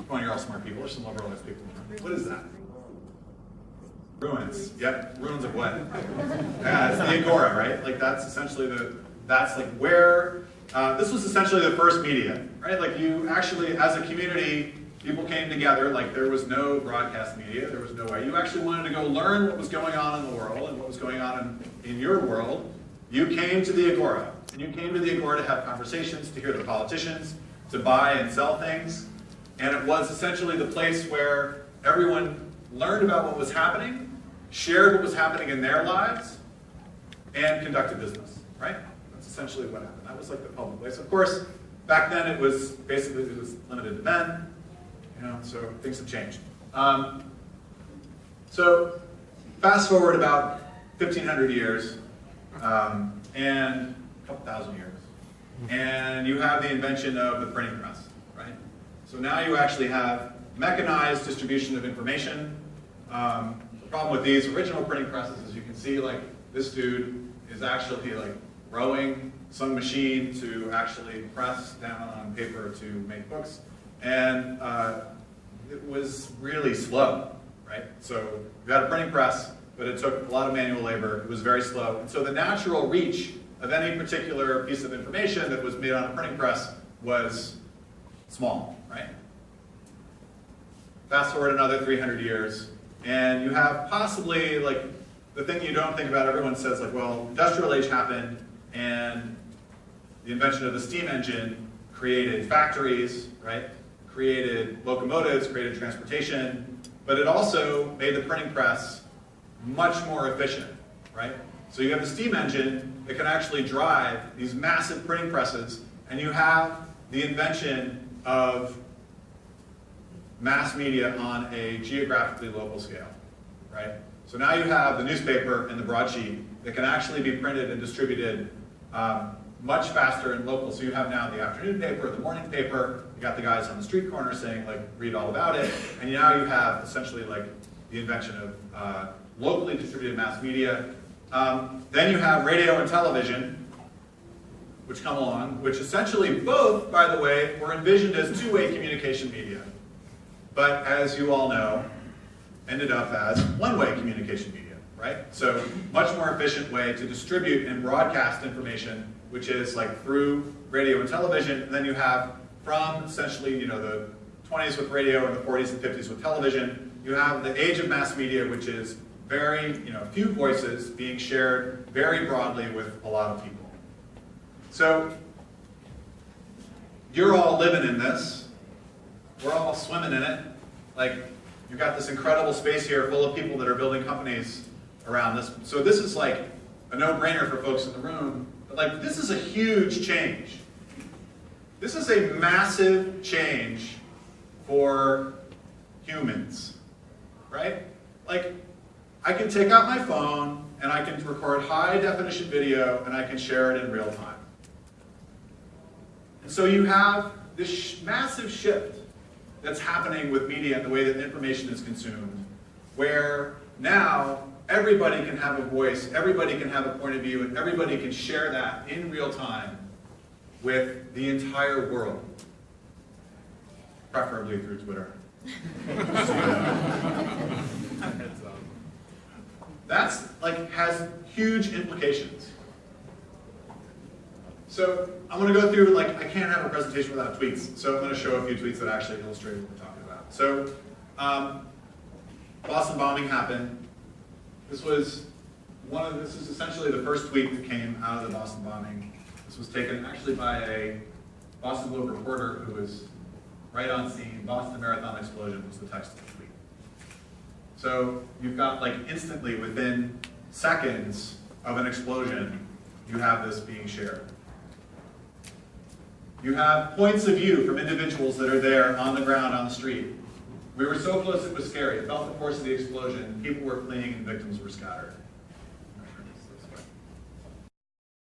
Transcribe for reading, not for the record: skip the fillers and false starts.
Come on, you're all smart people. There's some liberalized people in the room. What is that? Ruins. Yep. Ruins of what? Yeah, it's the Agora, right? Like that's essentially that's like where, this was essentially the first media, right? Like you actually, as a community, people came together, like there was no broadcast media, there was no way. You actually wanted to go learn what was going on in the world and what was going on in your world. You came to the Agora. And you came to the Agora to have conversations, to hear the politicians, to buy and sell things. And it was essentially the place where everyone learned about what was happening, shared what was happening in their lives, and conducted business, right? That's essentially what happened. That was like the public place. Of course, back then it was basically, it was limited to men, you know, so things have changed. So fast forward about 1,500 years, and a couple thousand years, and you have the invention of the printing press, right? So now you actually have mechanized distribution of information. The problem with these original printing presses is you can see like this dude is actually like rowing some machine to actually press down on paper to make books, and it was really slow, right? So you had a printing press, but it took a lot of manual labor. It was very slow, and so the natural reach of any particular piece of information that was made on a printing press was small, right? Fast forward another 300 years, and you have possibly, like, the thing you don't think about, everyone says, like, well, industrial age happened, and the invention of the steam engine created factories, right? Created locomotives, created transportation, but it also made the printing press much more efficient, right? So you have the steam engine that can actually drive these massive printing presses, and you have the invention of mass media on a geographically local scale, right? So now you have the newspaper and the broadsheet that can actually be printed and distributed much faster and local. So you have now the afternoon paper, the morning paper, you got the guys on the street corner saying, like, read all about it, and now you have essentially like the invention of locally distributed mass media. Then you have radio and television, which come along, which essentially both, by the way, were envisioned as two-way communication media. But as you all know, ended up as one-way communication media, right? So much more efficient way to distribute and broadcast information, which is like through radio and television. And then you have from essentially, you know, the 20s with radio and the 40s and 50s with television, you have the age of mass media, which is very, you know, few voices being shared very broadly with a lot of people. So you're all living in this. We're all swimming in it. Like, you've got this incredible space here full of people that are building companies around this. So this is like a no-brainer for folks in the room. But like, this is a huge change. This is a massive change for humans, right? Like, I can take out my phone and I can record high-definition video and I can share it in real time. And so you have this massive shift that's happening with media and the way that information is consumed, where now everybody can have a voice, everybody can have a point of view, and everybody can share that in real time with the entire world, preferably through Twitter. That's like has huge implications. So I'm going to go through, like, I can't have a presentation without tweets, so I'm going to show a few tweets that actually illustrate what we're talking about. So Boston bombing happened. This is essentially the first tweet that came out of the Boston bombing. This was taken actually by a Boston Globe reporter who was right on scene. Boston Marathon explosion was the text of the tweet. So you've got, like, instantly within seconds of an explosion, you have this being shared. You have points of view from individuals that are there on the ground, on the street. We were so close it was scary. It felt the force of the explosion. People were fleeing and victims were scattered.